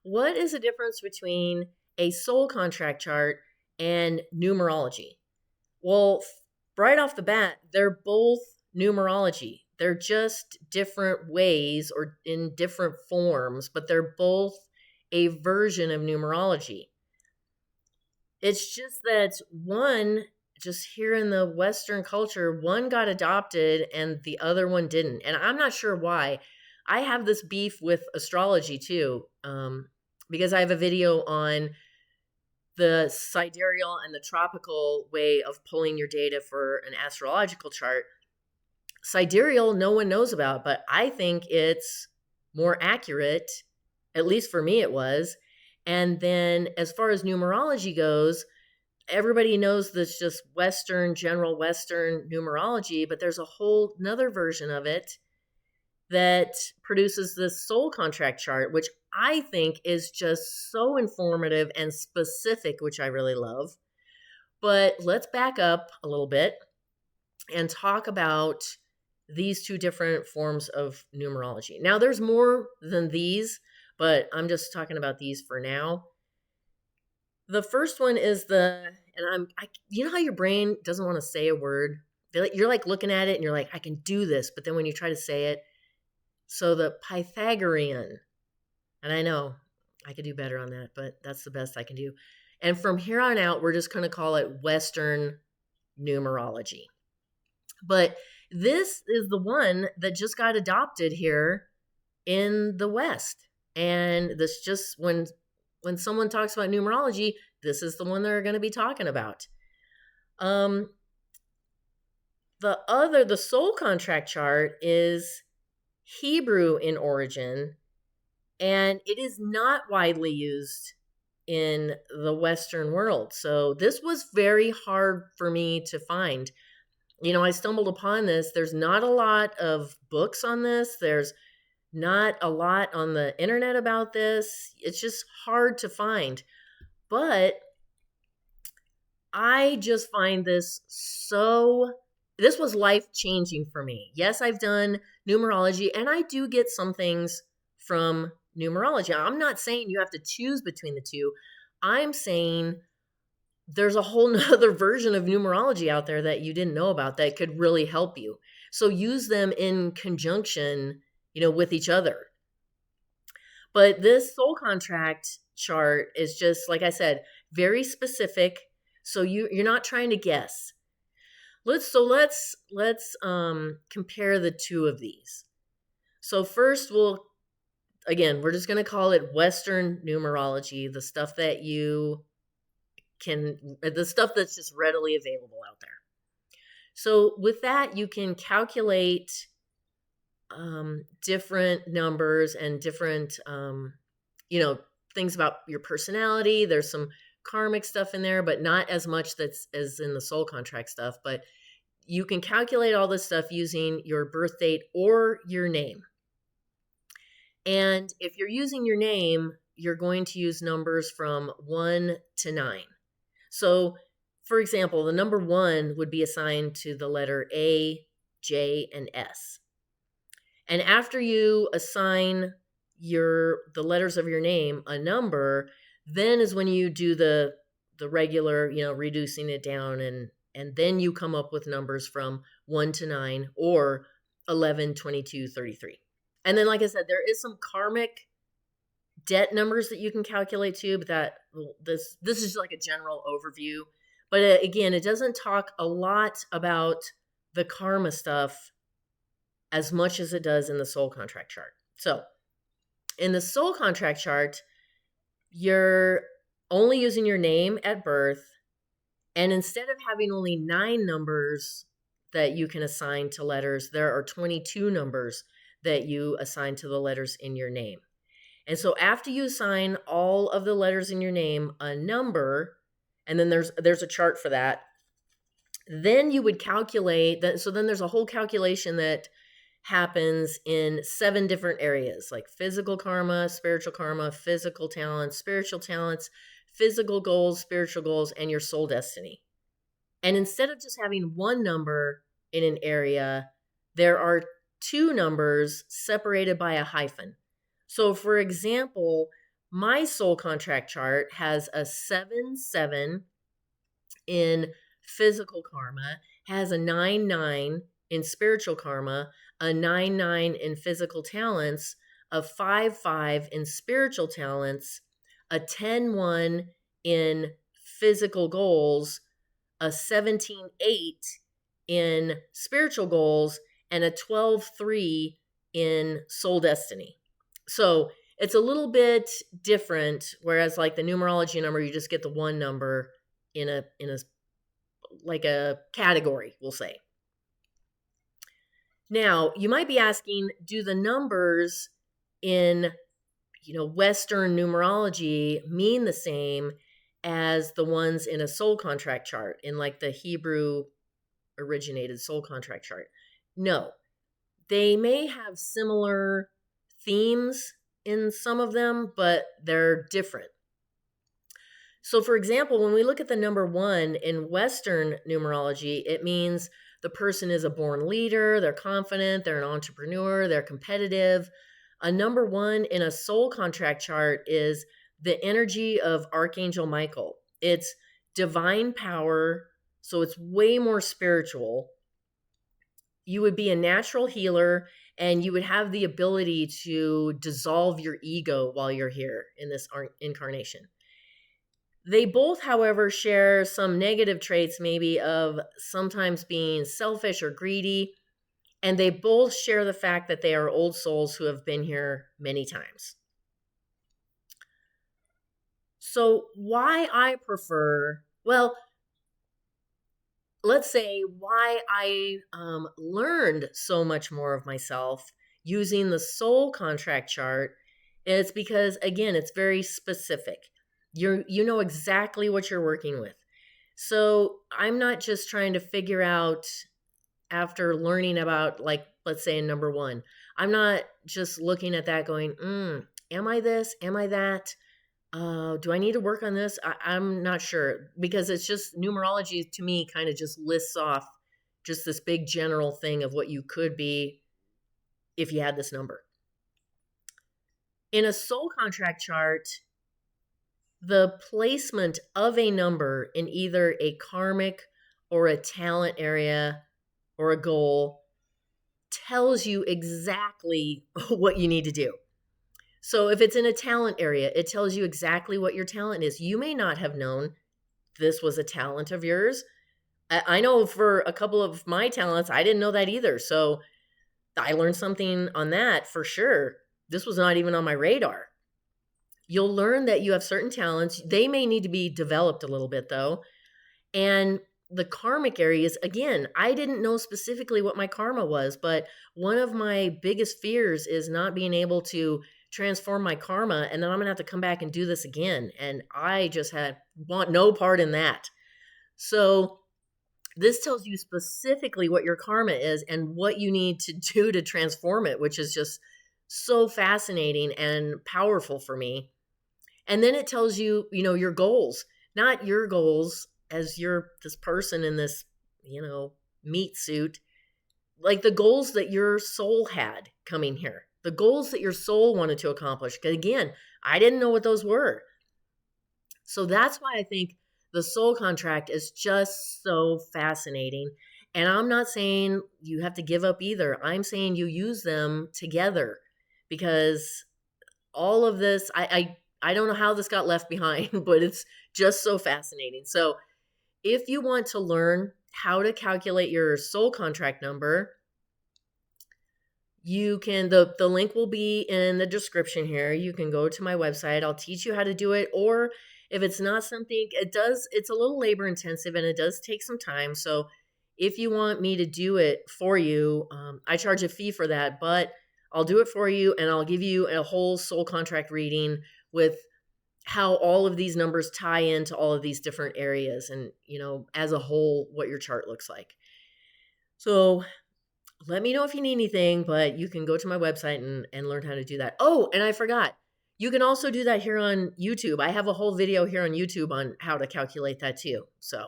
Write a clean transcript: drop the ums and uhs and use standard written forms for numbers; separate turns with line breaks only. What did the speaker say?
What is the difference between a soul contract chart and numerology? Well, right off the bat, they're both numerology. They're just different ways or in different forms, but they're both a version of numerology. It's just that one, just here in the Western culture, one got adopted and the other one didn't. And I'm not sure why. I have this beef with astrology too, because I have a video on the sidereal and the tropical way of pulling your data for an astrological chart. Sidereal, no one knows about, but I think it's more accurate. At least for me, it was. And then as far as numerology goes, everybody knows this just Western, general Western numerology, but there's a whole another version of it that produces this soul contract chart, which I think is just so informative and specific, which I really love. But let's back up a little bit and talk about these two different forms of numerology. Now, there's more than these, but I'm just talking about these for now. The first one is you know how your brain doesn't want to say a word? You're like looking at it and you're like, I can do this. But then when you try to say it, so the Pythagorean, and I know I could do better on that, but that's the best I can do. And from here on out, we're just going to call it Western numerology. But this is the one that just got adopted here in the West. And this just when someone talks about numerology, this is the one they're going to be talking about. The soul contract chart is Hebrew in origin, and it is not widely used in the Western world. So this was very hard for me to find. I stumbled upon this. There's not a lot of books on this. There's not a lot on the internet about this. It's just hard to find. But I just find this was life changing for me. Yes, I've done numerology and I do get some things from numerology. I'm not saying you have to choose between the two. I'm saying there's a whole nother version of numerology out there that you didn't know about that could really help you. So use them in conjunction, with each other. But this soul contract chart is just, like I said, very specific. So you're not trying to guess. Let's compare the two of these. So first we're just going to call it Western numerology, the stuff that's just readily available out there. So with that, you can calculate different numbers and different, things about your personality. There's some karmic stuff in there, but not as much that's as in the soul contract stuff. But you can calculate all this stuff using your birth date or your name. And if you're using your name, you're going to use numbers from 1 to 9. So, for example, the number 1 would be assigned to the letter A, J, and S. And after you assign the letters of your name a number, then is when you do the regular, reducing it down, and then you come up with numbers from 1 to 9 or 11, 22, 33. And then, like I said, there is some karmic debt numbers that you can calculate too, but this is like a general overview. But again, it doesn't talk a lot about the karma stuff as much as it does in the soul contract chart. So in the soul contract chart, you're only using your name at birth. And instead of having only 9 numbers that you can assign to letters, there are 22 numbers that you assign to the letters in your name. And so after you assign all of the letters in your name a number, and then there's a chart for that, then you would calculate that. So then there's a whole calculation that happens in 7 different areas, like physical karma, spiritual karma, physical talents, spiritual talents, physical goals, spiritual goals, and your soul destiny. And instead of just having one number in an area, there are 2 numbers separated by a hyphen. So for example, My soul contract chart has a 7-7 in physical karma, has a 9-9 in spiritual karma, a 9-9 in physical talents, a 5-5 in spiritual talents, a 10-1 in physical goals, a 17-8 in spiritual goals, and a 12-3 in soul destiny. So it's a little bit different, whereas like the numerology number, you just get the one number in a like a category, we'll say. Now, you might be asking, do the numbers in Western numerology mean the same as the ones in a soul contract chart, in like the Hebrew originated soul contract chart? No. They may have similar themes in some of them, but they're different. So, for example, when we look at the number 1 in Western numerology, it means the person is a born leader, they're confident, they're an entrepreneur, they're competitive. A number 1 in a soul contract chart is the energy of Archangel Michael. It's divine power, so it's way more spiritual. You would be a natural healer, and you would have the ability to dissolve your ego while you're here in this incarnation. They both, however, share some negative traits, maybe of sometimes being selfish or greedy. And they both share the fact that they are old souls who have been here many times. So, why I prefer, well, let's say why I learned so much more of myself using the soul contract chart is because, again, it's very specific. You know exactly what you're working with. So I'm not just trying to figure out after learning about, like, let's say in number 1, I'm not just looking at that going, am I this? Am I that? Do I need to work on this? I'm not sure, because it's just numerology to me kind of just lists off just this big general thing of what you could be if you had this number. In a soul contract chart, the placement of a number in either a karmic or a talent area or a goal tells you exactly what you need to do. So if it's in a talent area, it tells you exactly what your talent is. You may not have known this was a talent of yours. I know for a couple of my talents, I didn't know that either. So I learned something on that for sure. This was not even on my radar. You'll learn that you have certain talents. They may need to be developed a little bit, though. And the karmic areas, again, I didn't know specifically what my karma was, but one of my biggest fears is not being able to transform my karma, and then I'm going to have to come back and do this again. And I just want no part in that. So this tells you specifically what your karma is and what you need to do to transform it, which is just so fascinating and powerful for me. And then it tells you, your goals, not your goals as you're this person in this, meat suit, like the goals that your soul had coming here, the goals that your soul wanted to accomplish. Because again, I didn't know what those were. So that's why I think the soul contract is just so fascinating. And I'm not saying you have to give up either. I'm saying you use them together, because all of this, I don't know how this got left behind, but it's just so fascinating. So if you want to learn how to calculate your soul contract number, you can, the link will be in the description here. You can go to my website. I'll teach you how to do it. Or if it's not something, it's a little labor intensive and it does take some time. So if you want me to do it for you, I charge a fee for that, but I'll do it for you, and I'll give you a whole soul contract reading with how all of these numbers tie into all of these different areas and, as a whole, what your chart looks like. So let me know if you need anything, but you can go to my website and learn how to do that. Oh, and I forgot. You can also do that here on YouTube. I have a whole video here on YouTube on how to calculate that too. So